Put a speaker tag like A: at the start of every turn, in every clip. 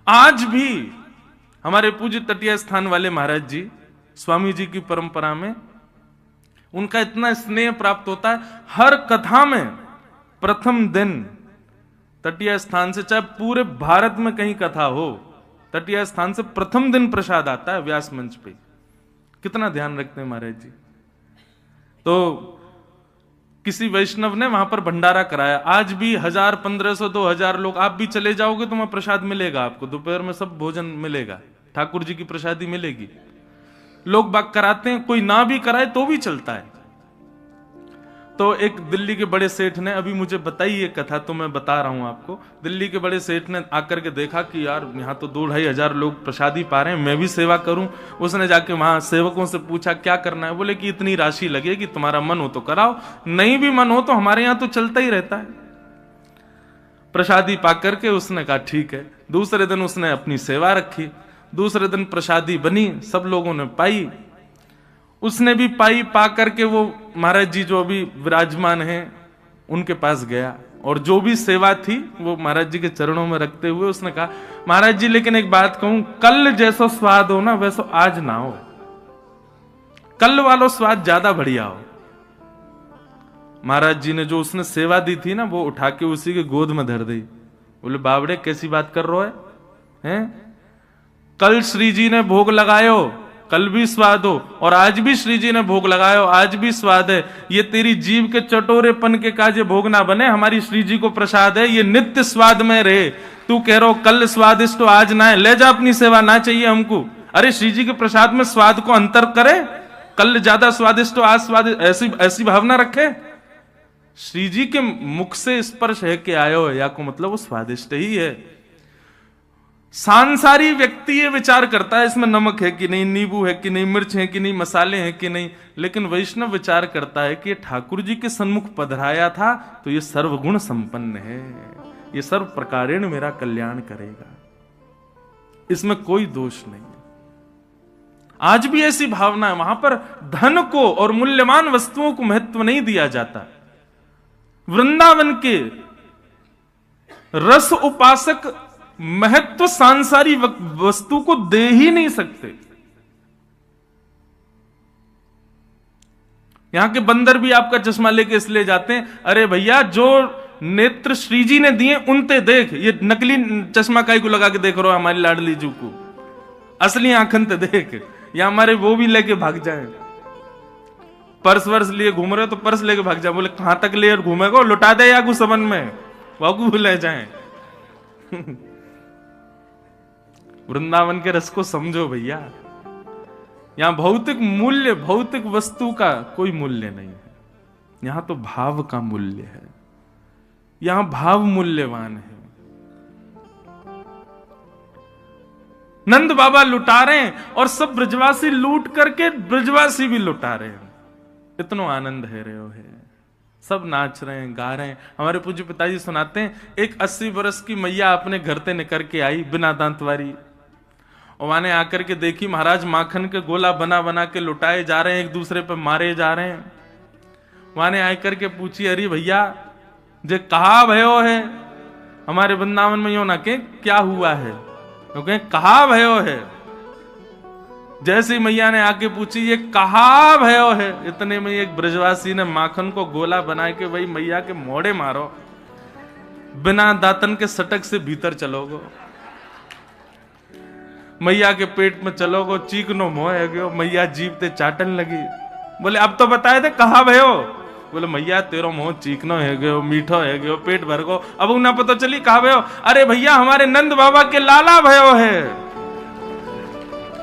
A: आज भी हमारे पूज्य तटीय स्थान वाले महाराज जी, स्वामी जी की परंपरा में उनका इतना स्नेह प्राप्त होता है। हर कथा में प्रथम दिन तटीय स्थान से, चाहे पूरे भारत में कहीं कथा हो, तटीय स्थान से प्रथम दिन प्रसाद आता है व्यास मंच पे। कितना ध्यान रखते हैं महाराज जी। तो किसी वैष्णव ने वहां पर भंडारा कराया, आज भी 1000, 1500, 2000 लोग, आप भी चले जाओगे तो वहां प्रसाद मिलेगा आपको, दोपहर में सब भोजन मिलेगा, ठाकुर जी की प्रसादी मिलेगी। लोग बाग कराते हैं, कोई ना भी कराए तो भी चलता है। तो एक दिल्ली के बड़े सेठ ने अभी मुझे बताई ये कथा, तो मैं बता रहा हूं आपको। दिल्ली के बड़े सेठ ने आकर के देखा कि यार यहाँ तो 2-2,500 लोग प्रसादी पा रहे हैं, मैं भी सेवा करूं। उसने जाके वहां सेवकों से पूछा क्या करना है। बोले कि इतनी राशि लगेगी, तुम्हारा मन हो तो कराओ, नहीं भी मन हो तो हमारे यहाँ तो चलता ही रहता है। प्रसादी पा करके उसने कहा ठीक है। दूसरे दिन उसने अपनी सेवा रखी, दूसरे दिन प्रसादी बनी, सब लोगों ने पाई, उसने भी पाई। पा करके वो महाराज जी जो अभी विराजमान हैं उनके पास गया, और जो भी सेवा थी वो महाराज जी के चरणों में रखते हुए उसने कहा, महाराज जी लेकिन एक बात कहूं, कल जैसा स्वाद हो ना वैसा आज ना हो, कल वाला स्वाद ज्यादा बढ़िया हो। महाराज जी ने जो उसने सेवा दी थी ना, वो उठा के उसी के गोद में धर दी। बोले बावड़े कैसी बात कर रहे हैं? कल श्री जी ने भोग लगायो, कल भी स्वाद हो, और आज भी श्री जी ने भोग लगायो, आज भी स्वाद है। ये तेरी जीव के चटोरेपन के काजे भोग ना बने, हमारी श्री जी को प्रसाद है, ये नित्य स्वाद में रहे। तू कह रहा कल स्वादिष्ट हो आज ना है, ले जा अपनी सेवा, ना चाहिए हमको। अरे श्री जी के प्रसाद में स्वाद को अंतर करे, कल ज्यादा स्वादिष्ट हो आज स्वादिष्ट, ऐसी भावना रखे। श्री जी के मुख से स्पर्श है कि आयो या को मतलब वो स्वादिष्ट ही है। सांसारी व्यक्ति ये विचार करता है इसमें नमक है कि नहीं, नींबू है कि नहीं, मिर्च है कि नहीं, मसाले हैं कि नहीं, लेकिन वैष्णव विचार करता है कि ये ठाकुर जी के सन्मुख पधराया था तो ये सर्वगुण संपन्न है, ये सर्व प्रकारेण मेरा कल्याण करेगा, इसमें कोई दोष नहीं है। आज भी ऐसी भावना है, वहां पर धन को और मूल्यवान वस्तुओं को महत्व नहीं दिया जाता। वृंदावन के रस उपासक महत्व सांसारी वस्तु को दे ही नहीं सकते। यहां के बंदर भी आपका चश्मा लेके इसलिए जाते हैं, अरे भैया जो नेत्र श्री जी ने दिए उनते देख, ये नकली चश्मा काई को लगा के देख रहे हो हमारी लाडली जू को, असली आंखन ते देख। या हमारे वो भी लेके भाग जाए, पर्स वर्स लिए घूम रहे हो तो पर्स लेके भाग जाए। बोले कहां तक ले घूमेगा, लुटा दे या कुछ सबन में वाकू ले जाए। वृंदावन के रस को समझो भैया। यहां भौतिक मूल्य, भौतिक वस्तु का कोई मूल्य नहीं है, यहां तो भाव का मूल्य है, यहां भाव मूल्यवान है। नंद बाबा लुटा रहे हैं और सब ब्रजवासी लूट करके ब्रजवासी भी लुटा रहे हैं। इतना आनंद है रहे हो है, सब नाच रहे हैं, गा रहे हैं। हमारे पूज्य पिताजी सुनाते हैं, एक 80 वर्ष की मैया अपने घर से निकल के आई बिना दांत वारी, और वहां आकर के देखी महाराज माखन के गोला बना बना के लुटाए जा रहे हैं, एक दूसरे पे मारे जा रहे हैं। वहां आकर के पूछी, अरे भैया जे कहा भयो है, हमारे वृंदावन में यो ना के क्या हुआ है, क्योंकि कहा भयो है। जैसी मैया ने आके पूछी ये कहा भयो है, इतने में एक ब्रजवासी ने माखन को गोला बना के वही मैया के मोड़े मारो, बिना दातन के सटक से भीतर चलोगो, मैया के पेट में चलोगो, चीकनो मोह है गयो। मैया जीव ते चाटन लगी। बोले अब तो बताए थे कहा भयो। बोले मैया तेरो मोह चीकनो है गयो, मीठो है गयो, पेट भर गो, अब उन्हें पता चली कहा भयो। अरे भैया हमारे नंद बाबा के लाला भयो है।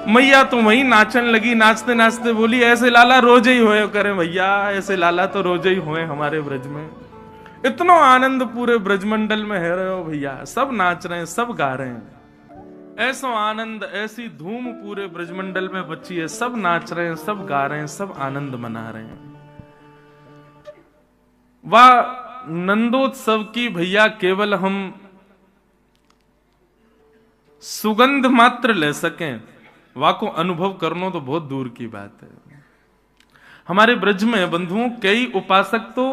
A: मैया तो वही नाचन लगी, नाचते नाचते बोली ऐसे लाला रोज ही होए करे भैया, ऐसे लाला तो रोज ही होए हमारे ब्रज में। इतना आनंद पूरे ब्रजमंडल में है रहे हो भैया, सब नाच रहे हैं, सब गा रहे हैं। ऐसा आनंद, ऐसी धूम पूरे ब्रजमंडल में बची है, सब नाच रहे हैं, सब गा रहे हैं, सब आनंद मना रहे हैं। वह नंदोत्सव की भैया केवल हम सुगंध मात्र ले सकें, वाह को अनुभव करना तो बहुत दूर की बात है। हमारे ब्रज में बंधुओं कई उपासक तो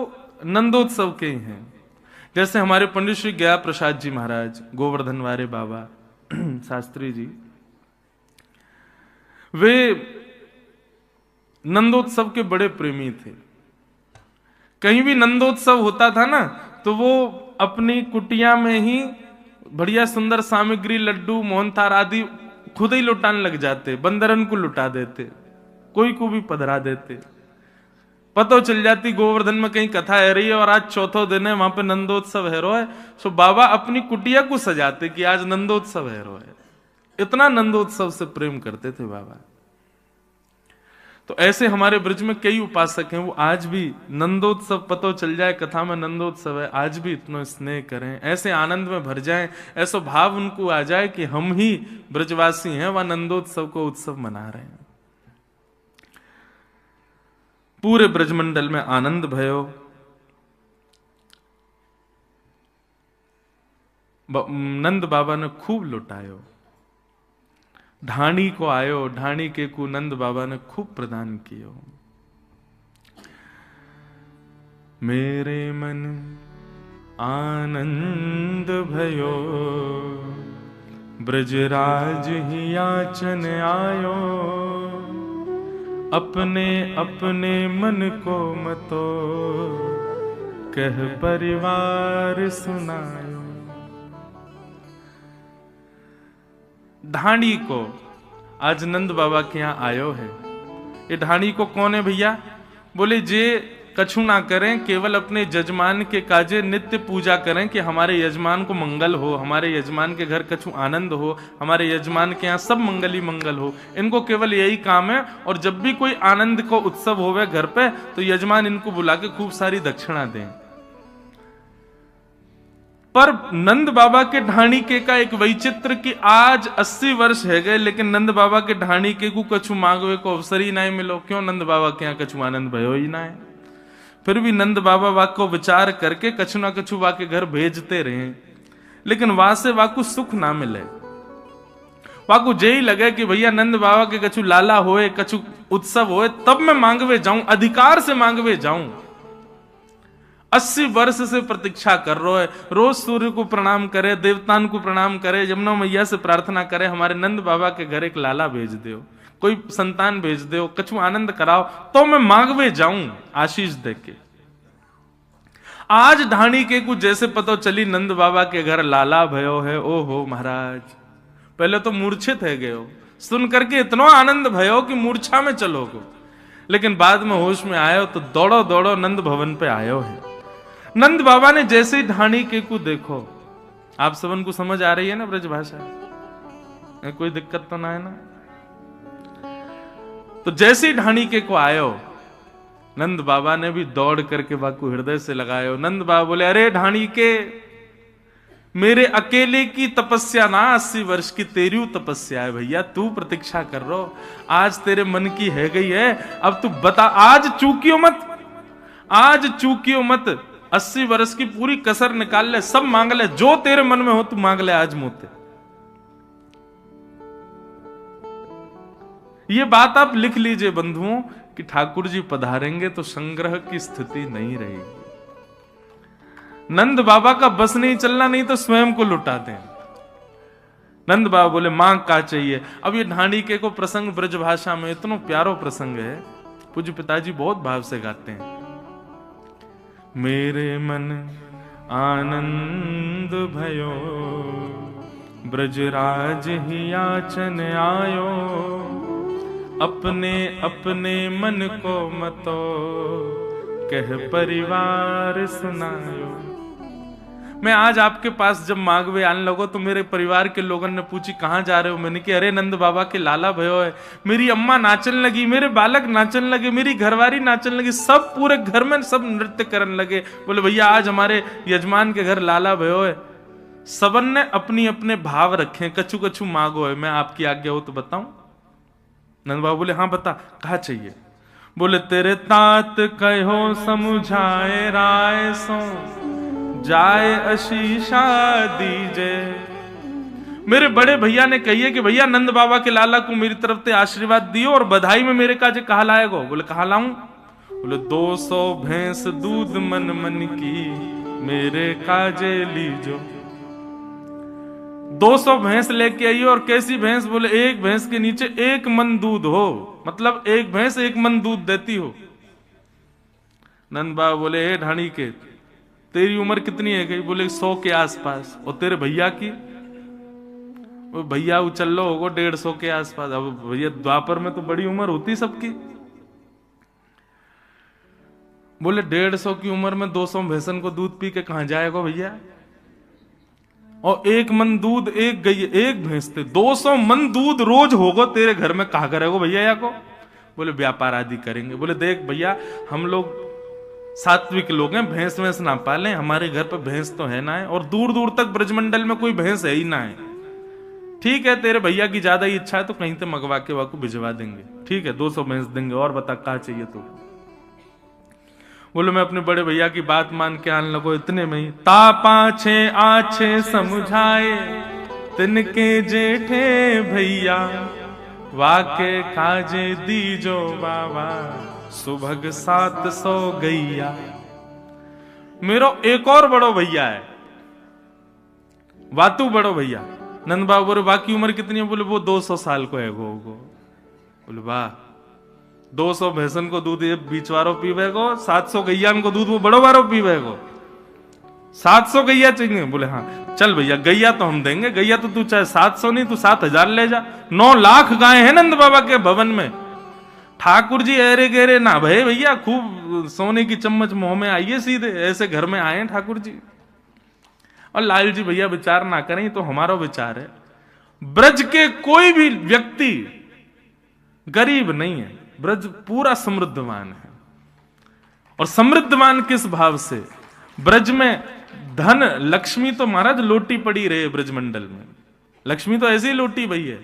A: नंदोत्सव के ही हैं, जैसे हमारे पंडित श्री गया प्रसाद जी महाराज, गोवर्धन वारे बाबा, शास्त्री जी, वे नंदोत्सव के बड़े प्रेमी थे। कहीं भी नंदोत्सव होता था ना, तो वो अपनी कुटिया में ही बढ़िया सुंदर सामग्री, लड्डू, मोहनथाल आदि खुद ही लुटाने लग जाते, बंदरन को लुटा देते, कोई को भी पधरा देते। पतो चल जाती गोवर्धन में कहीं कथा है रही है और आज चौथो दिन है, वहां पे नंदोत्सव है रो है, सो बाबा अपनी कुटिया को सजाते कि आज नंदोत्सव है रो है। इतना नंदोत्सव से प्रेम करते थे बाबा। तो ऐसे हमारे ब्रज में कई उपासक हैं, वो आज भी नंदोत्सव पतो चल जाए कथा में नंदोत्सव है, आज भी इतना स्नेह करें, ऐसे आनंद में भर जाएं, ऐसा भाव उनको आ जाए कि हम ही ब्रजवासी हैं, वह नंदोत्सव को उत्सव मना रहे हैं। पूरे ब्रजमंडल में आनंद भयो। नंद बाबा ने खूब लुटायो। ढाणी को आयो, ढाणी के को नंद बाबा ने खूब प्रदान कियो। मेरे मन आनंद भयो, ब्रजराज ही याचन आयो, अपने अपने मन को मतो, कह परिवार सुनायो। ढाणी को आज नंद बाबा के यहाँ आयो है। ये ढाणी को कौन है भैया? बोले जे कछु ना करें, केवल अपने यजमान के काजे नित्य पूजा करें कि हमारे यजमान को मंगल हो, हमारे यजमान के घर कछु आनंद हो, हमारे यजमान के यहाँ सब मंगल ही मंगल हो। इनको केवल यही काम है। और जब भी कोई आनंद को उत्सव होवे घर पे, तो यजमान इनको बुला के खूब सारी दक्षिणा दें। पर नंद बाबा के ढाणी के का एक वैचित्र कि आज 80 वर्ष है गए, लेकिन नंद बाबा के ढाणी के को कछु मांगवे को अवसर ही नहीं मिलो। क्यों? नंद बाबा के यहाँ कछु आनंद भयो ही ना है। फिर भी नंद बाबा वाक को विचार करके कछु ना कछु वाके घर भेजते रहे, लेकिन वहां से वाकु सुख ना मिले। वाकु यही लगे कि भैया नंद बाबा के कछु लाला होए, कछु उत्सव होए, तब मैं मांगवे जाऊं, अधिकार से मांगवे जाऊं। 80 वर्ष से प्रतीक्षा कर रहा है, रोज सूर्य को प्रणाम करे, देवतान को प्रणाम करे, यमुना मैया से प्रार्थना करे, हमारे नंद बाबा के घर एक लाला भेज दो, कोई संतान भेज दो, कछु आनंद कराओ, तो मैं मांगवे जाऊं आशीष देके। आज ढाणी के कुछ जैसे पता चली नंद बाबा के घर लाला भयो है, ओ हो महाराज, पहले तो मूर्छित है गए हो, सुन करके इतना आनंद भयो कि मूर्छा में चलो गो, लेकिन बाद में होश में आयो तो दौड़ो दौड़ो नंद भवन पे आयो है। नंद बाबा ने जैसे ही ढाणी के को देखो, आप सबन को समझ आ रही है ना ब्रज भाषा, कोई दिक्कत तो ना है ना? तो जैसे ही ढाणी के को आयो, नंद बाबा ने भी दौड़ करके बाकू हृदय से लगायो। नंद बाबा बोले, अरे ढाणी के, मेरे अकेले की तपस्या ना 80 वर्ष की तेरी तपस्या है भैया, तू प्रतीक्षा कर रो, आज तेरे मन की है गई है, अब तू बता, आज चूकियो मत, आज चूकियो मत, 80 वर्ष की पूरी कसर निकाल ले, सब मांग ले, जो तेरे मन में हो तू मांग ले आज मुझसे। ये बात आप लिख लीजिए बंधुओं कि ठाकुर जी पधारेंगे तो संग्रह की स्थिति नहीं रहेगी। नंद बाबा का बस नहीं चलना, नहीं तो स्वयं को लुटा दें। नंद बाबा बोले मांग का चाहिए। अब ये ढाणी के को प्रसंग ब्रज भाषा में इतना प्यारो प्रसंग है, पूज्य पिताजी बहुत भाव से गाते हैं। मेरे मन आनंद भयो, ब्रजराज ही याचन आयो, अपने अपने मन को मतो, कह परिवार सुनायो। मैं आज आपके पास जब मांगवे आने लगो तो मेरे परिवार के लोगों ने पूछी कहां जा रहे हो, मैंने कि अरे नंद बाबा के लाला भयो है, मेरी अम्मा नाचन लगी, मेरे बालक नाचन लगे, मेरी घरवारी नाचन लगी, सब पूरे घर में सब नृत्य करने लगे। बोले भैया आज हमारे यजमान के घर लाला भयो है। सबन ने अपनी अपने भाव रखे, कछु कछु मांगो है, मैं आपकी आज्ञा हो तो बताऊं। नंद बाबा बोले हाँ बता, कहा चाहिए? बोले तेरे तात कहो समुझाए राय सो, जाए आशीषा दीजे। मेरे बड़े भैया ने कहिए कि भैया नंद बाबा के लाला को मेरी तरफ से आशीर्वाद दियो और बधाई में मेरे काजे कहा लाएगो? बोले कहा लाऊं? बोले 200 भैंस दूध मन मन की मेरे काजे लीजो। 200 भैंस लेके आई और कैसी भैंस? बोले एक भैंस के नीचे 1 मन दूध हो, मतलब एक भैंस 1 मन दूध देती हो। नंद बाबा बोले हे ढाणी के, तेरी उम्र कितनी है गई? बोले 100 के आसपास। और तेरे भैया की? वो भैया उचल लो होगो 150 के आसपास। अब भैया द्वापर में तो बड़ी उम्र होती सबकी। बोले 150 की उम्र में 200 भैंसन को दूध पी के कहां जाएगा भैया? और 1 मन दूध एक गई, एक भैंस थे, 200 मन दूध रोज होगा तेरे घर में, कहा करेगो भैया या को? बोले व्यापार आदि करेंगे। बोले देख भैया, हम लोग सात्विक लोग हैं, भैंस वैंस ना पालें, हमारे घर पे भैंस तो है ना है, और दूर दूर तक ब्रजमंडल में कोई भैंस है ही ना है। ठीक है, तेरे भैया की ज्यादा ही इच्छा है तो कहीं से मंगवा के वाको भिजवा देंगे। ठीक है, 200 भैंस देंगे। और बता क्या चाहिए तो? बोले मैं अपने बड़े भैया की बात मान के आने लगो। इतने में ही तापाछे आछे समझाए तिनके जेठे भैया, वाके काजे दीजो बाबा सुभग 700 गैया। मेरो एक और बड़ो भैया है, वातु बड़ो भैया। नंद बाबू बोले बाकी उम्र कितनी है? बोले वो 200 साल को है गो। बोले वाह, 200 भैंसन को दूध ये बीचवारो पीवेगो, 700 गैया को दूध वो बड़ो वारो पीवेगो। 700 गैया चाहिए? बोले हाँ चल भैया, गैया तो हम देंगे। गैया तो तू चाहे 700 नहीं, तू 7000 ले जा। 9 लाख गाय है नंद बाबा के भवन में। ठाकुर जी अरे गेरे ना भय भैया, खूब सोने की चम्मच मुंह में आइए सीधे, ऐसे घर में आए ठाकुर जी। और लाल जी भैया विचार ना करें, तो हमारा विचार है। ब्रज के कोई भी व्यक्ति गरीब नहीं है, ब्रज पूरा समृद्धवान है। और समृद्धवान किस भाव से? ब्रज में धन लक्ष्मी तो महाराज लोटी पड़ी रहे ब्रजमंडल में, लक्ष्मी तो ऐसी ही लोटी भई है।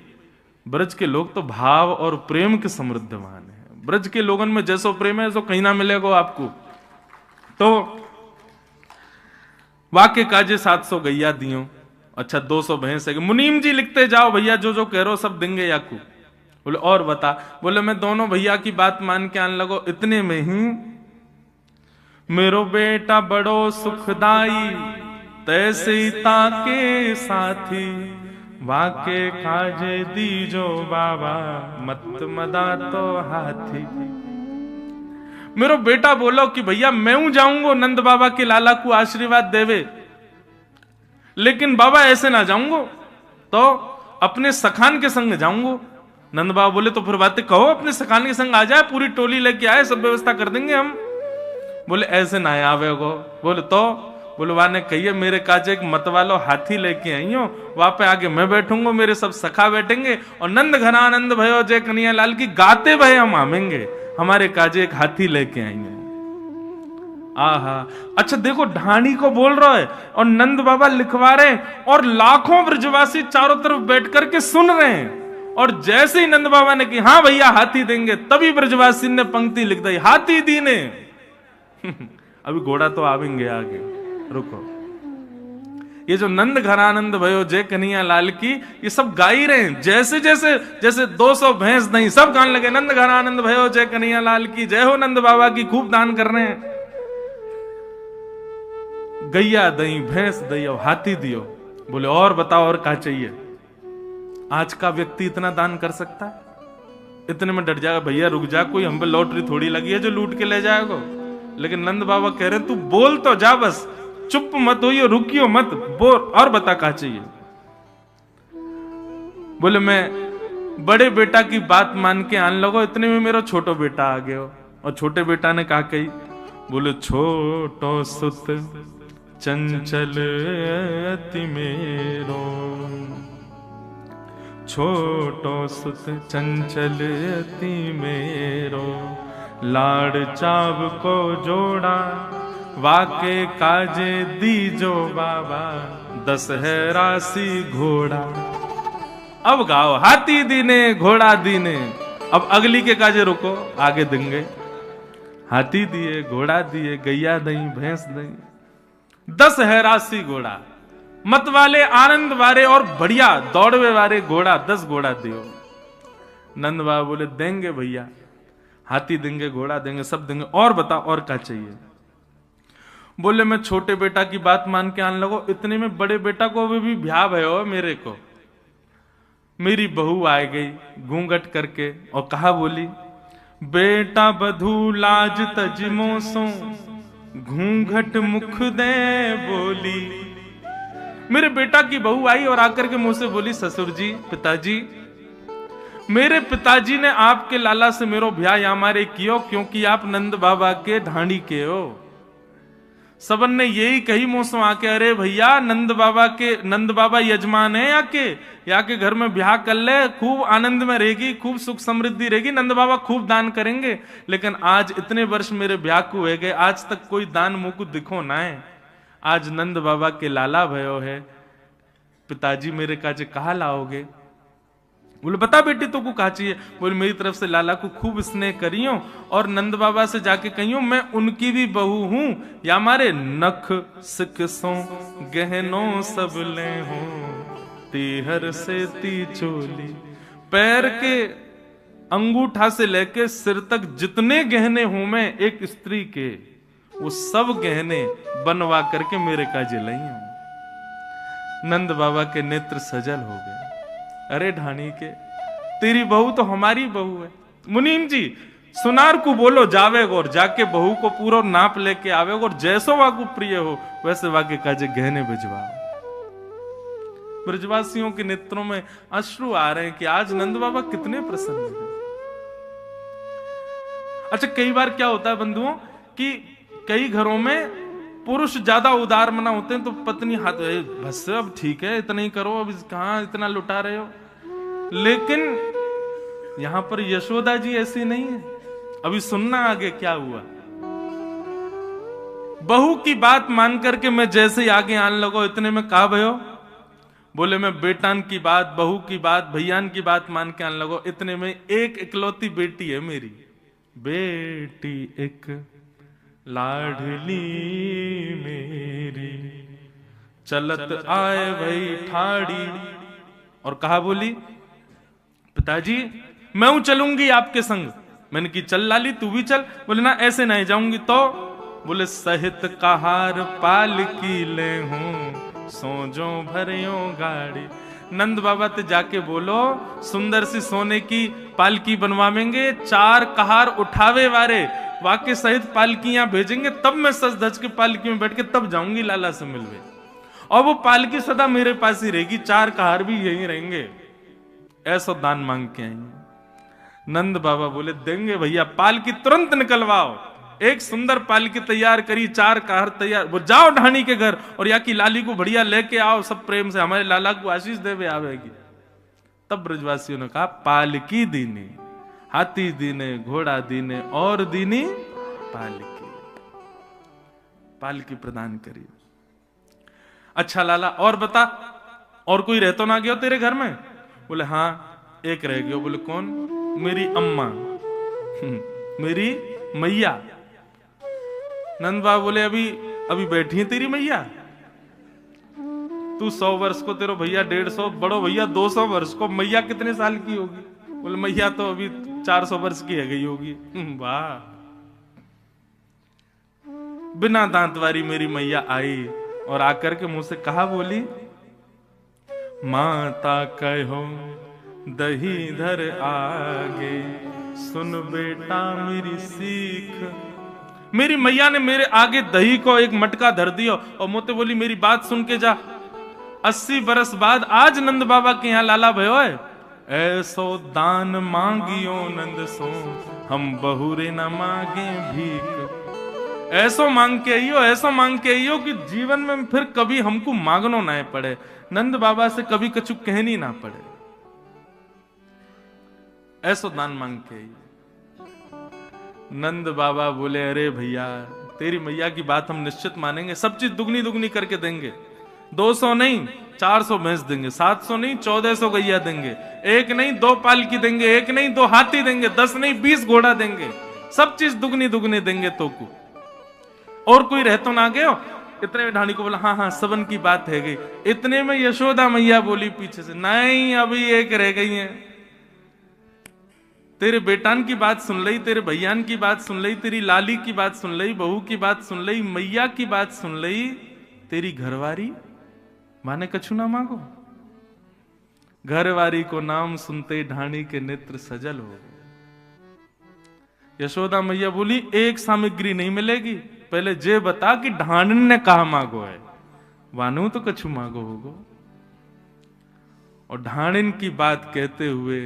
A: ब्रज के लोग तो भाव और प्रेम के समृद्धवान है। ब्रज के लोगों में जैसो प्रेम है, ऐसो कहीं ना मिलेगा आपको। तो वाक्य काजे 700 गैया दियो। अच्छा 200 भैंस है। मुनीम जी लिखते जाओ भैया, जो जो कह रहे हो सब देंगे याकू। बोले और बता? बोले मैं दोनों भैया की बात मान के आने लगो। इतने में ही मेरो बेटा बड़ो सुखदाई, तैसे ताके साथी, वाके काजे दीजो बाबा मत मदा तो हाथी। मेरो बेटा बोलो कि भैया मैं जाऊंगा नंद बाबा के लाला को आशीर्वाद देवे, लेकिन बाबा ऐसे ना जाऊंगा, तो अपने सखान के संग जाऊंगा। नंद बाबा बोले तो फिर बातें कहो, अपने सखान के संग आ जाए, पूरी टोली लेके आए, सब व्यवस्था कर देंगे हम। बोले ऐसे ना आवे गो। बोले तो? बोले वाने कहिए मेरे काजे एक मत वालो हाथी लेके आई हो, वहां पे आगे मैं बैठूंगा, मेरे सब सखा बैठेंगे, और नंद घनानंद भयो जय कन्हैया लाल की गाते भय हम आवेंगे, हमारे काजे एक हाथी लेके आएंगे। आहा, अच्छा देखो ढाणी को बोल रहा है और नंद बाबा लिखवा रहे हैं, और लाखों ब्रजवासी चारों तरफ बैठ करके सुन रहे हैं। और जैसे ही नंद बाबा ने कि हाँ भैया हाथी देंगे, तभी ब्रजवासी ने पंक्ति लिख दी, हाथी दीने। अभी घोड़ा तो आवेंगे आगे, रुको। ये जो नंद घनानंद भयो जय कन्हैया लाल की, ये सब गा ही रहे हैं। जैसे जैसे जैसे 200 भैंस नहीं, सब गाने लगे नंद घनानंद भयो जय कन्हैया लाल की जय हो, नंद बाबा की खूब दान कर रहे हैं। गैया दई, भैंस दई, और हाथी दियो। बोले और बताओ और क्या चाहिए? आज का व्यक्ति इतना दान कर सकता है? इतने में डर जाएगा, भैया रुक जा, कोई हम पे लॉटरी थोड़ी लगी है जो लूट के ले जाएगा। लेकिन नंद बाबा कह रहे तू बोल तो जा, बस चुप मत होइयो, रुकियो मत, बोल और बता क्या चाहिए। बोले मैं बड़े बेटा की बात मान के आने लगो। इतने में मेरा छोटो बेटा आ गया, और छोटे बेटा ने कहा कही, बोले छोटो सुत चंचल अति मेरो, छोटो सुत चंचल अति मेरो, लाड़ चाव को जोड़ा, वाके काजे दीजो बाबा 10 है राशि घोड़ा। अब गाओ हाथी दीने घोड़ा दीने। अब अगली के काजे रुको, आगे देंगे। हाथी दिए, घोड़ा दिए, गैया दई, भैंस दई, 10 है राशि घोड़ा, मत वाले आनंद वाले और बढ़िया दौड़वे वाले घोड़ा, 10 घोड़ा दियो। नंद बाबा बोले देंगे भैया, हाथी देंगे, घोड़ा देंगे, सब देंगे, और बता और क्या चाहिए? बोले मैं छोटे बेटा की बात मान के आने लगो, इतने में बड़े बेटा को अभी भी ब्याह भयो मेरे को। मेरी बहू आ गई घूंघट करके और कहा बोली, बेटा बधू लाज तजमो सो घूंघट मुख दे बोली। मेरे बेटा की बहू आई और आकर के मुंह से बोली, ससुर जी, पिताजी, मेरे पिताजी ने आपके लाला से मेरो ब्याह यामारे कियो क्योंकि आप नंद बाबा के ढांडी के हो। सबन ने यही कही मुंह से आके, अरे भैया नंद बाबा यजमान है या के घर में ब्याह कर ले, खूब आनंद में रहेगी, खूब सुख समृद्धि रहेगी, नंद बाबा खूब दान करेंगे। लेकिन आज इतने वर्ष मेरे ब्याह को हुए गए, आज तक कोई दान मुंह को दिखो ना है। आज नंद बाबा के लाला भयो है, पिताजी मेरे काजे कहा लाओगे? बोले बता बेटी तो को कहा चाहिए? बोले मेरी तरफ से लाला को खूब स्नेह करियो और नंद बाबा से जाके कहियो मैं उनकी भी बहू हूं, या मारे नख सिकसों गहनों सब ले हो, तीहर से ती चोली। पैर के अंगूठा से लेके सिर तक जितने गहने हूं मैं एक स्त्री के, वो सब गहने बनवा करके मेरे काजे लाई हूं। नंद बाबा के नेत्र सजल हो गए। अरे ढाणी के, तेरी बहू तो हमारी बहू है। मुनीम जी, सुनार को बोलो जावेगो और जाके बहू को पूरा नाप लेके आवेगो और जैसो वाकू प्रिय हो वैसे वाके काजे गहने भिजवाओ। ब्रजवासियों के नेत्रों में अश्रु आ रहे हैं कि आज नंद बाबा कितने प्रसन्न हैं। अच्छा, कई बार क्या होता है बंधुओं कि कई घरों में पुरुष ज्यादा उदार मना होते हैं तो पत्नी हाथ बस अब ठीक है इतना ही करो, अब कहां इतना लुटा रहे हो। लेकिन यहां पर यशोदा जी ऐसी नहीं है। अभी सुनना आगे क्या हुआ। बहू की बात मान करके मैं जैसे ही आगे आने लगो, इतने में कहा भयो, बोले मैं बेटान की बात, बहू की बात, भैयान की बात मान के आने लगो। इतने में एक इकलौती बेटी है मेरी, बेटी एक लाडली मेरी, चलत आए भाई ठाड़ी और कहा बोली, पिताजी मैं हूं चलूंगी आपके संग। मैंने की चल लाली तू भी चल। बोले ना ऐसे नहीं जाऊंगी तो। बोले सहित कहार पालकी ले हूं सोजो भरियो गाड़ी। नंद बाबा ते जाके बोलो सुंदर सी सोने की पालकी बनवावेंगे, 4 कहार उठावे वारे वाके सहित पालकियां भेजेंगे, तब मैं सज धज के पालकी में बैठ के तब जाऊंगी लाला से मिलवे। और वो पालकी सदा मेरे पास ही रहेगी, 4 कहार भी यही रहेंगे। ऐसा दान मांग के आएंगे। नंद बाबा बोले देंगे भैया, पालकी तुरंत निकलवाओ। एक सुंदर पालकी तैयार करी, 4 कहार तैयार, वो जाओ ढाणी के घर और या की लाली को बढ़िया लेके आओ, सब प्रेम से हमारे लाला को आशीष देवे आवेगी। तब ब्रजवासियों ने कहा पालकी दीनी, हाथी दीने, घोड़ा दीने और दीनी पालकी, पालकी प्रदान करी। अच्छा लाला और बता, और कोई रह तो ना गया तेरे घर में? बोले हाँ एक रह गया। बोले कौन? मेरी अम्मा, मेरी मैया। नंद बाबा बोले अभी बैठी है तेरी मैया? तू 100 वर्ष को, तेरो भैया 150, बड़ो भैया 200 वर्ष को, मैया कितने साल की होगी? बोले मैया तो अभी 400 वर्ष की है गई होगी। वाह, बिना दांत वाली मेरी मैया आई और आकर के मुंह से कहा बोली, माता कहो दही धर आगे, सुन बेटा मेरी सीख। मेरी मैया ने मेरे आगे दही को एक मटका धर दिया और मोते बोली मेरी बात सुन के जा। 80 बरस बाद आज नंद बाबा के यहाँ लाला भयो है। ऐसो दान मांगियो नंद सो, हम बहुरे न मांगे भीख। ऐसो मांग के आइयो, ऐसो मांग के आइयो कि जीवन में फिर कभी हमको मांगनो ना पड़े, नंद बाबा से कभी कछु कहनी ना पड़े। ऐसो दान मांग के आइयो। नंद बाबा बोले अरे भैया तेरी मैया की बात हम निश्चित मानेंगे, सब चीज दुगनी दुगनी करके देंगे। 200 नहीं 400 भैंस देंगे, 700 नहीं 1400 गैया देंगे, 1 नहीं 2 पालकी देंगे, 1 नहीं 2 हाथी देंगे, 10 नहीं 20 घोड़ा देंगे, सब चीज दुगनी दुगनी देंगे तो को। और कोई रह तो ना गयो? इतने में ढाणी को बोला हाँ हाँ सबन की बात है गई। इतने में यशोदा मैया बोली पीछे से, नहीं अभी एक रह गई है, तेरे बेटान की बात सुन लई, तेरे भैयान की बात सुन लई, तेरी लाली की बात सुन लई, बहू की बात सुन लई, मैया की बात सुन लई, तेरी घरवारी माने कछु ना मांगो। घरवारी को नाम सुनते ढाणी के नेत्र सजल हो। यशोदा मैया बोली एक सामग्री नहीं मिलेगी, पहले जे बता कि ढांडन ने कहा मांगो है, वानू तो कछु मांगो होगो। और ढाणिन की बात कहते हुए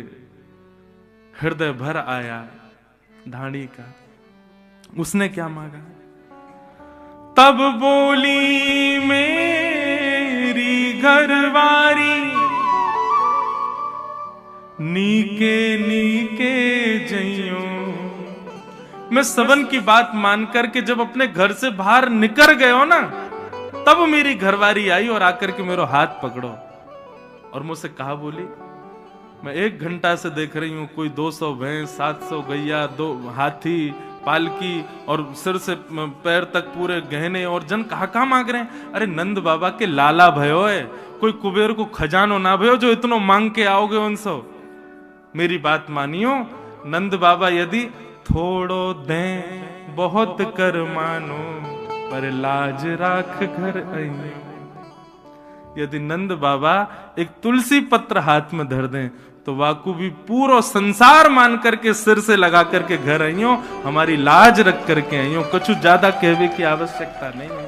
A: हृदय भर आया ढाणी का। उसने क्या मांगा? तब बोली मेरी घरवारी, नीके नीके जइयो। मैं सबन की बात मान करके जब अपने घर से बाहर निकल गए हो ना, तब मेरी घरवारी आई और आकर के मेरा हाथ पकड़ो और मुझसे कहा, बोली मैं 1 घंटा से देख रही हूं कोई 200 भैंस, 700 गैया, 2 हाथी, पालकी और सिर से पैर तक पूरे गहने, और जन कहा मांग रहे हैं। अरे नंद बाबा के लाला भयो है, कोई कुबेर को खजानो ना भयो जो इतनो मांग के आओगे उनसे। मेरी बात मानियो, नंद बाबा यदि थोड़ो दें बहुत कर मानो, पर लाज राख घर आई। यदि नंद बाबा एक तुलसी पत्र हाथ में धर दें तो वाकू भी पूरा संसार मान करके सिर से लगा करके घर आइयो, हमारी लाज रख करके आइयो, कुछ ज्यादा कहने की आवश्यकता नहीं है।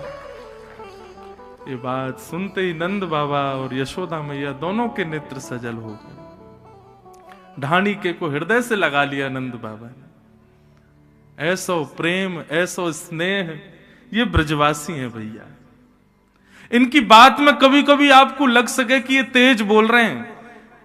A: ये बात सुनते ही नंद बाबा और यशोदा मैया दोनों के नेत्र सजल हो गए। ढाणी के को हृदय से लगा लिया नंद बाबा ने। ऐसो प्रेम, ऐसो स्नेह, ये ब्रजवासी हैं भैया। इनकी बात में कभी कभी आपको लग सके कि ये तेज बोल रहे हैं,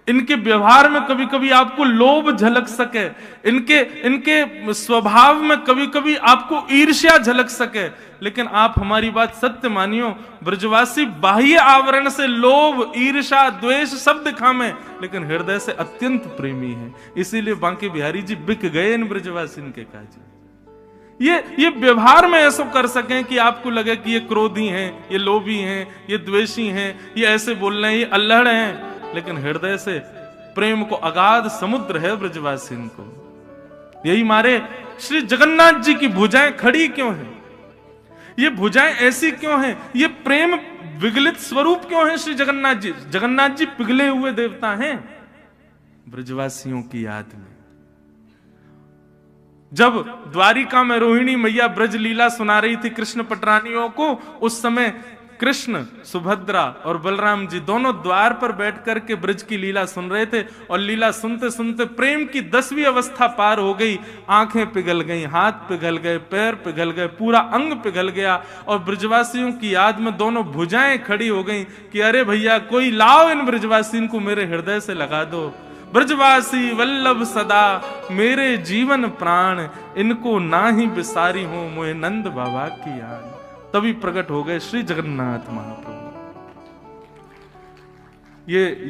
A: इनके व्यवहार में कभी कभी आपको लोभ झलक सके, इनके स्वभाव में कभी कभी आपको ईर्ष्या झलक सके, लेकिन आप हमारी बात सत्य मानियो, ब्रजवासी बाह्य आवरण से लोभ, ईर्ष्या, द्वेष सब दिखावे, लेकिन हृदय से अत्यंत प्रेमी है। इसीलिए बांके बिहारी जी बिक गए इन ब्रजवासी के काज। ये व्यवहार में ऐसा कर सकें कि आपको लगे कि ये क्रोधी हैं, ये लोभी हैं, ये द्वेषी हैं, ये ऐसे बोल रहे हैं, ये अल्हड़ हैं, लेकिन हृदय से प्रेम को अगाध समुद्र है ब्रजवासी को। यही मारे श्री जगन्नाथ जी की भुजाएं खड़ी क्यों हैं? ये भुजाएं ऐसी क्यों हैं? ये प्रेम विगलित स्वरूप क्यों है श्री जगन्नाथ जी? जगन्नाथ जी पिघले हुए देवता हैं ब्रजवासियों की याद में। जब द्वारिका में रोहिणी मैया ब्रज लीला सुना रही थी कृष्ण पटरानियों को, उस समय कृष्ण, सुभद्रा और बलराम जी दोनों द्वार पर बैठ करके ब्रज की लीला सुन रहे थे, और लीला सुनते सुनते प्रेम की 10वीं अवस्था पार हो गई। आंखें पिघल गई, हाथ पिघल गए, पैर पिघल गए, पूरा अंग पिघल गया, और ब्रजवासियों की याद में दोनों भुजाएं खड़ी हो गई कि अरे भैया कोई लाओ इन ब्रजवासियों को मेरे हृदय से लगा दो। ब्रजवासी वल्लभ सदा मेरे जीवन प्राण, इनको ना ही बिसारी हो मोहे नंद बाबा की याद। तभी प्रकट हो गए श्री जगन्नाथ महाप्रभु।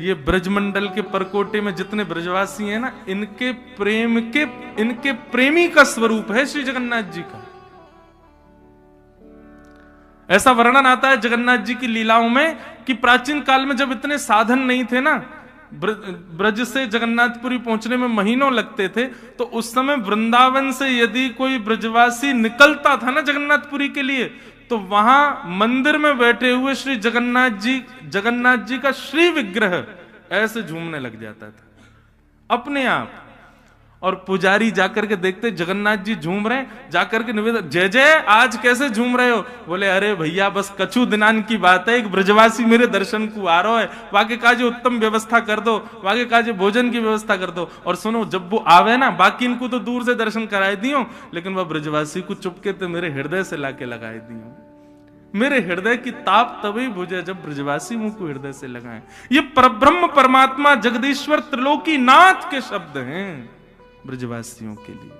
A: ये ब्रजमंडल के परकोटे में जितने ब्रजवासी हैं ना, इनके प्रेम के, इनके प्रेमी का स्वरूप है श्री जगन्नाथ जी का। ऐसा वर्णन आता है जगन्नाथ जी की लीलाओं में कि प्राचीन काल में जब इतने साधन नहीं थे ना, ब्रज से जगन्नाथपुरी पहुंचने में महीनों लगते थे, तो उस समय वृंदावन से यदि कोई ब्रजवासी निकलता था ना जगन्नाथपुरी के लिए, तो वहां मंदिर में बैठे हुए श्री जगन्नाथ जी का श्री विग्रह ऐसे झूमने लग जाता था अपने आप। और पुजारी जाकर के देखते जगन्नाथ जी झूम रहे, जाकर के निवेदन, जय जय आज कैसे झूम रहे हो? बोले अरे भैया बस कछु दिनान की बात है, एक ब्रजवासी मेरे दर्शन को आ रहा है, वाके काजे उत्तम व्यवस्था कर दो, वाके काजे भोजन की व्यवस्था कर दो। और सुनो, जब वो आवे ना, बाकी इनको तो दूर से दर्शन कराए दियो, लेकिन वह ब्रजवासी को चुपके तो मेरे हृदय से लाके लगाए दियो। मेरे हृदय की ताप तभी बुझे जब ब्रजवासी मुंह को हृदय से लगाए। ये परब्रह्म परमात्मा जगदीश्वर त्रिलोकी नाथ के शब्द हैं ब्रजवासियों के लिए।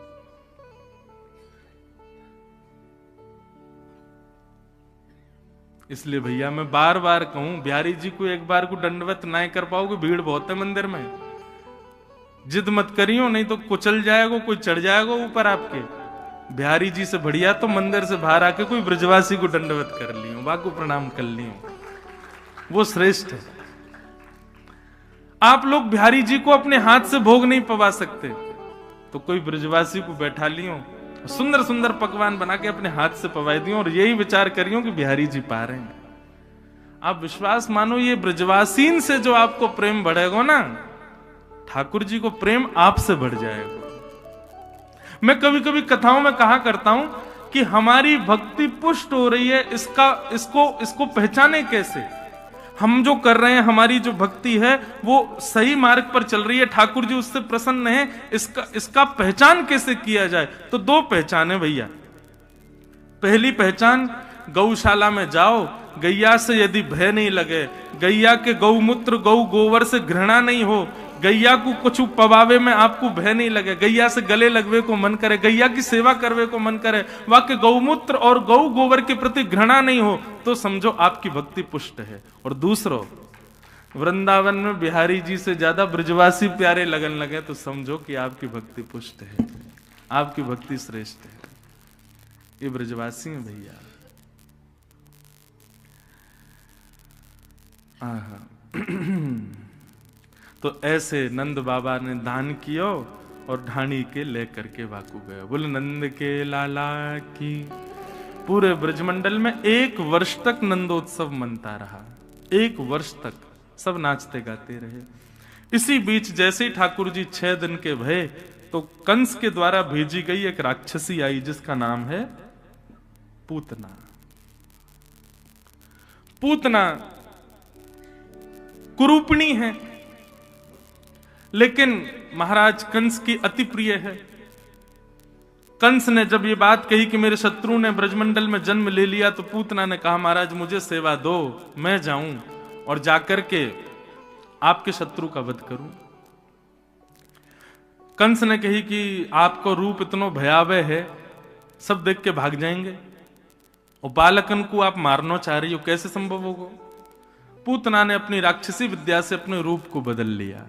A: इसलिए भैया मैं बार बार कहूं, बिहारी जी को एक बार को दंडवत ना कर पाओगे, भीड़ बहुत है मंदिर में, जिद मत करियो नहीं तो कुचल जाएगा, कोई चढ़ जाएगा ऊपर आपके। बिहारी जी से बढ़िया तो मंदिर से बाहर आके कोई ब्रजवासी को दंडवत कर लियो, बाको प्रणाम कर लियो, वो श्रेष्ठ है। आप लोग बिहारी जी को अपने हाथ से भोग नहीं पवा सकते, तो कोई ब्रजवासी को बैठा लियो, सुंदर सुंदर पकवान बना के अपने हाथ से पवाई दियो और यही विचार करियो कि बिहारी जी पा रहे हैं। आप विश्वास मानो, ये ब्रजवासीन से जो आपको प्रेम बढ़ेगा ना, ठाकुर जी को प्रेम आपसे बढ़ जाएगा। मैं कभी कभी कथाओं में कहा करता हूं कि हमारी भक्ति पुष्ट हो रही है, इसको पहचाने कैसे? हम जो कर रहे हैं, हमारी जो भक्ति है वो सही मार्ग पर चल रही है, ठाकुर जी उससे प्रसन्न है, इसका पहचान कैसे किया जाए? तो दो पहचान है भैया। पहली पहचान, गौशाला में जाओ, गैया से यदि भय नहीं लगे, गैया के गौमूत्र गौ गोबर से घृणा नहीं हो, गैया को कुछ पवावे में आपको भय नहीं लगे, गैया से गले लगवे को मन करे, गैया की सेवा करवे को मन करे, वाके गौमूत्र और गौ गोबर के प्रति घृणा नहीं हो, तो समझो आपकी भक्ति पुष्ट है। और दूसरो, वृंदावन में बिहारी जी से ज्यादा ब्रजवासी प्यारे लगन लगे, तो समझो कि आपकी भक्ति पुष्ट है, आपकी भक्ति श्रेष्ठ है। ये ब्रजवासी हैं भैया। तो ऐसे नंद बाबा ने दान किया और ढाणी के लेकर के वाकू गए। बोले नंद के लाला की। पूरे ब्रजमंडल में 1 वर्ष तक नंदोत्सव मनता रहा, 1 वर्ष तक सब नाचते गाते रहे। इसी बीच जैसे ही ठाकुर जी 6 दिन के भये, तो कंस के द्वारा भेजी गई एक राक्षसी आई जिसका नाम है पूतना। पूतना कुरूपणी है, लेकिन महाराज कंस की अति प्रिय है। कंस ने जब ये बात कही कि मेरे शत्रु ने ब्रजमंडल में जन्म ले लिया, तो पूतना ने कहा महाराज मुझे सेवा दो, मैं जाऊं और जाकर के आपके शत्रु का वध करूं। कंस ने कही कि आपको रूप इतना भयावह है, सब देख के भाग जाएंगे, और बालकन को आप मारना चाह रही हो, कैसे संभव होगा? पूतना ने अपनी राक्षसी विद्या से अपने रूप को बदल लिया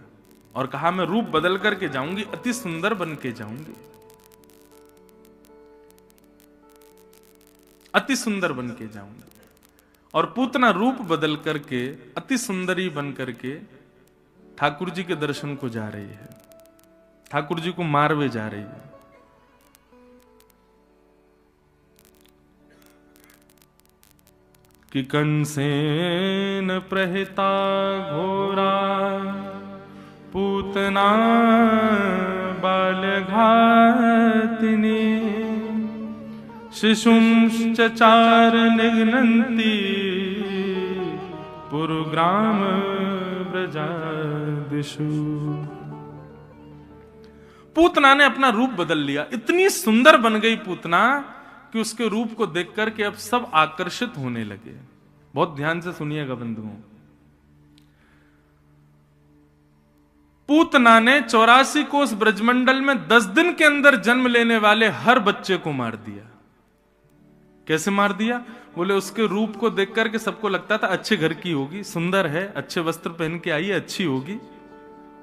A: और कहा मैं रूप बदल करके जाऊंगी, अति सुंदर बन के जाऊंगी, अति सुंदर बन के जाऊंगी। और पूतना रूप बदल करके अति सुंदरी बन करके ठाकुर जी के दर्शन को जा रही है, ठाकुर जी को मारवे जा रही है। कि कंसेन प्रहिता घोरा पूतना बाल्यघातिनी शिशुंश्चचार निघ्नन्ति पुरुग्राम ब्रजादिषु। पूतना ने अपना रूप बदल लिया, इतनी सुंदर बन गई पूतना कि उसके रूप को देख करके अब सब आकर्षित होने लगे। बहुत ध्यान से सुनिएगा बंधुओं। पूतना ने 84 कोस ब्रजमंडल में 10 दिन के अंदर जन्म लेने वाले हर बच्चे को मार दिया। कैसे मार दिया? बोले उसके रूप को देख करके सबको लगता था अच्छे घर की होगी, सुंदर है, अच्छे वस्त्र पहन के आई है, अच्छी होगी,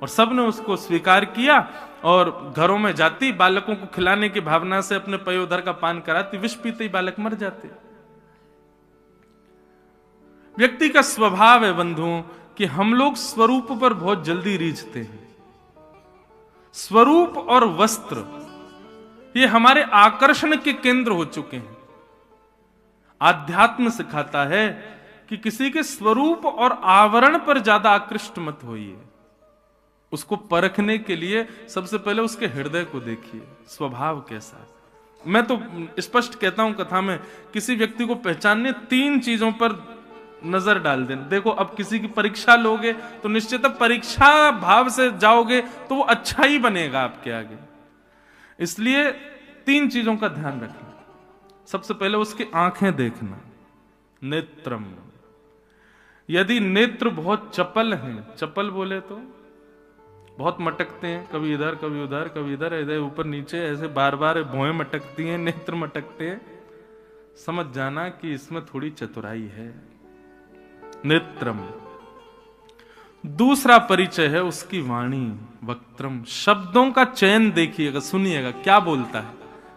A: और सबने उसको स्वीकार किया और घरों में जाती, बालकों को खिलाने की भावना से अपने पयोधर का पान कराती, विष पीते ही बालक मर जाते। व्यक्ति का स्वभाव है बंधुओं कि हम लोग स्वरूप पर बहुत जल्दी रीझते हैं। स्वरूप और वस्त्र ये हमारे आकर्षण के केंद्र हो चुके हैं। आध्यात्म सिखाता है कि किसी के स्वरूप और आवरण पर ज्यादा आकृष्ट मत होइए। उसको परखने के लिए सबसे पहले उसके हृदय को देखिए, स्वभाव कैसा है। मैं तो स्पष्ट कहता हूं कथा में, किसी व्यक्ति को पहचानने 3 चीजों पर नजर डाल दें। देखो अब किसी की परीक्षा लोगे तो निश्चित परीक्षा भाव से जाओगे तो वो अच्छा ही बनेगा आपके आगे। इसलिए 3 चीजों का ध्यान रखना। सबसे पहले उसकी आंखें देखना, नेत्रम। यदि नेत्र बहुत चपल हैं, चपल बोले तो बहुत मटकते हैं, कभी इधर कभी उधर कभी इधर इधर ऊपर नीचे, ऐसे बार बार भौएं मटकती हैं, नेत्र मटकते हैं, समझ जाना कि इसमें थोड़ी चतुराई है। नेत्रम। दूसरा परिचय है उसकी वाणी, वक्त्रम। शब्दों का चयन देखिएगा, सुनिएगा क्या बोलता है,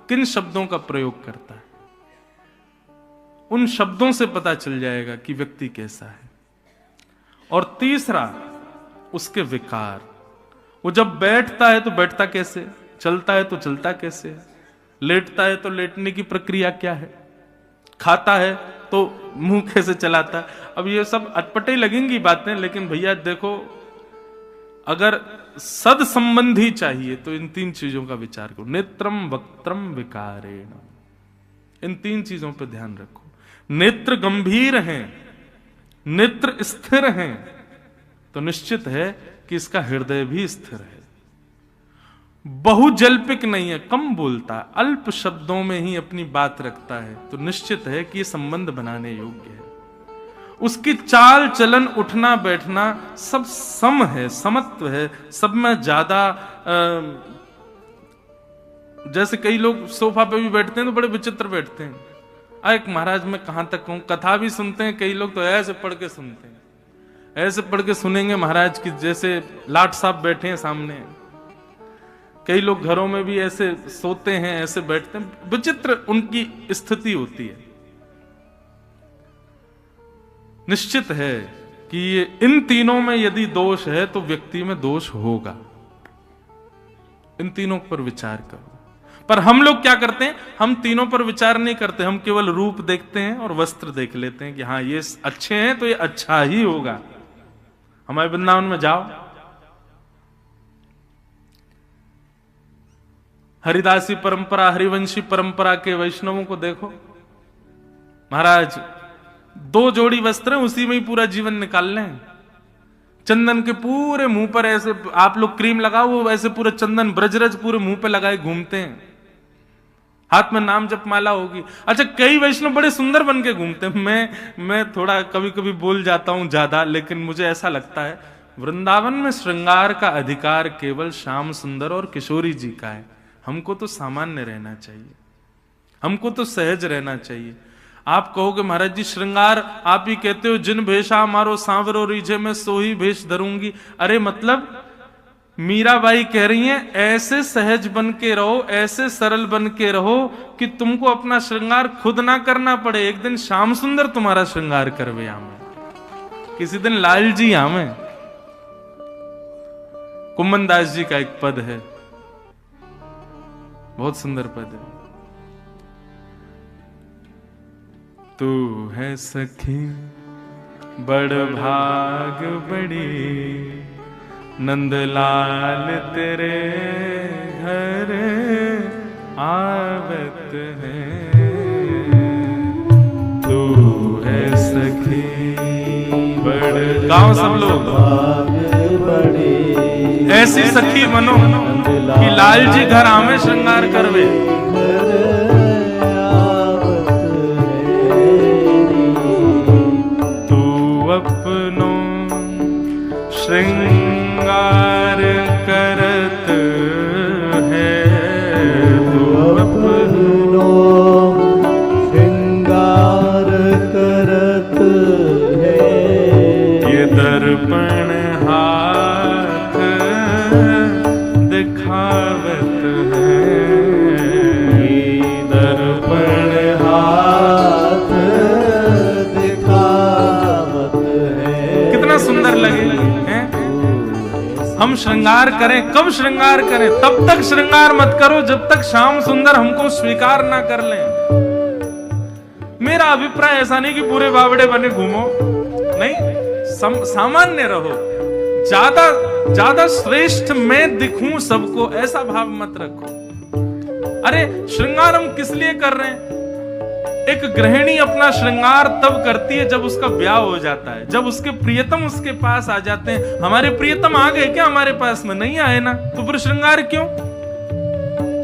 A: किन शब्दों का प्रयोग करता है। उन शब्दों से पता चल जाएगा कि व्यक्ति कैसा है। और तीसरा उसके विकार। वो जब बैठता है तो बैठता कैसे, चलता है तो चलता कैसे है, लेटता है तो लेटने की प्रक्रिया क्या है, खाता है तो मुंह कैसे चलाता है। अब ये सब अटपटे लगेंगी बातें, लेकिन भैया देखो, अगर सद संबंधी चाहिए तो इन 3 चीजों का विचार करो। नेत्रम वक्त्रम विकारेण, इन 3 चीजों पर ध्यान रखो। नेत्र गंभीर हैं, नेत्र स्थिर हैं, तो निश्चित है कि इसका हृदय भी स्थिर है। बहुजल्पिक नहीं है, कम बोलता है, अल्प शब्दों में ही अपनी बात रखता है, तो निश्चित है कि ये संबंध बनाने योग्य है। उसकी चाल चलन उठना बैठना सब सम है, समत्व है, सब में ज्यादा जैसे कई लोग सोफा पे भी बैठते हैं तो बड़े विचित्र बैठते हैं। एक महाराज मैं कहां तक कहूं, कथा भी सुनते हैं कई लोग तो ऐसे पढ़ के सुनते हैं, ऐसे पढ़ के सुनेंगे महाराज की जैसे लाट साहब बैठे हैं सामने। कई लोग घरों में भी ऐसे सोते हैं, ऐसे बैठते हैं, विचित्र उनकी स्थिति होती है। निश्चित है कि ये इन तीनों में यदि दोष है तो व्यक्ति में दोष होगा। इन तीनों पर विचार करो। पर हम लोग क्या करते हैं, हम तीनों पर विचार नहीं करते, हम केवल रूप देखते हैं और वस्त्र देख लेते हैं कि हाँ ये अच्छे हैं तो ये अच्छा ही होगा। हमारे वृंदावन में जाओ, हरिदासी परंपरा, हरिवंशी परंपरा के वैष्णवों को देखो, महाराज 2 जोड़ी वस्त्र हैं, उसी में ही पूरा जीवन निकाल लें। चंदन के पूरे मुंह पर ऐसे आप लोग क्रीम लगाओ, वो ऐसे पूरे चंदन ब्रजरज पूरे मुंह पे लगाए घूमते हैं, हाथ में नाम जप माला होगी। अच्छा, कई वैष्णव बड़े सुंदर बन के घूमते हैं। मैं थोड़ा कभी कभी बोल जाता हूं ज्यादा, लेकिन मुझे ऐसा लगता है वृंदावन में श्रृंगार का अधिकार केवल श्याम सुंदर और किशोरी जी का है। हमको तो सामान्य रहना चाहिए, हमको तो सहज रहना चाहिए। आप कहोगे महाराज जी श्रृंगार आप ही कहते हो, जिन भेषा मारो सांवरो रीझे में सोही भेष धरूंगी। अरे मतलब मीराबाई कह रही हैं ऐसे सहज बन के रहो, ऐसे सरल बन के रहो कि तुमको अपना श्रृंगार खुद ना करना पड़े। एक दिन श्याम सुंदर तुम्हारा श्रृंगार करवे आमे, किसी दिन लाल जी आमे। कुम्मन दास जी का एक पद है, बहुत सुंदर पद है। तू है सखी बड़ भाग बड़ी, नंदलाल तेरे घर आवत है। तू है सखी बड़, गाँव सब लोग ऐसी सखी बनो कि लाल जी घर आवे श्रृंगार करवे। तू अपनो श्रृंगार करत है, तू अपनो श्रृंगार करत है। ये दर्पण हाथ दिखावत है, दर्पण हाथ दिखावत है। कितना सुंदर लगे हैं? हम श्रृंगार करें, कब श्रृंगार करें? तब तक श्रृंगार मत करो जब तक श्याम सुंदर हमको स्वीकार ना कर लें। मेरा अभिप्राय ऐसा नहीं कि पूरे बावड़े बने घूमो, नहीं, सामान्य रहो। ज्यादा श्रेष्ठ मैं दिखूं सबको, ऐसा भाव मत रखो। अरे श्रृंगार हम किस लिए कर रहे हैं? एक गृहिणी अपना श्रृंगार तब करती है जब उसका ब्याह हो जाता है, जब उसके प्रियतम उसके पास आ जाते हैं। हमारे प्रियतम आ गए क्या हमारे पास में? नहीं आए ना, तो फिर श्रृंगार क्यों?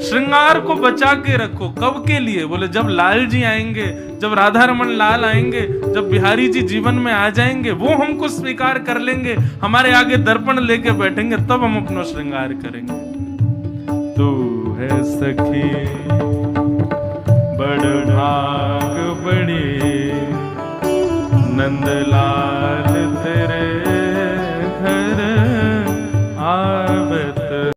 A: श्रृंगार को बचा के रखो। कब के लिए? बोले जब लाल जी आएंगे, जब राधा रमन लाल आएंगे, जब बिहारी जी जीवन में आ जाएंगे, वो हमको स्वीकार कर लेंगे, हमारे आगे दर्पण लेके बैठेंगे, तब हम अपना श्रृंगार करेंगे। तू है सखी बड़ भाग बड़ी, नंदलाल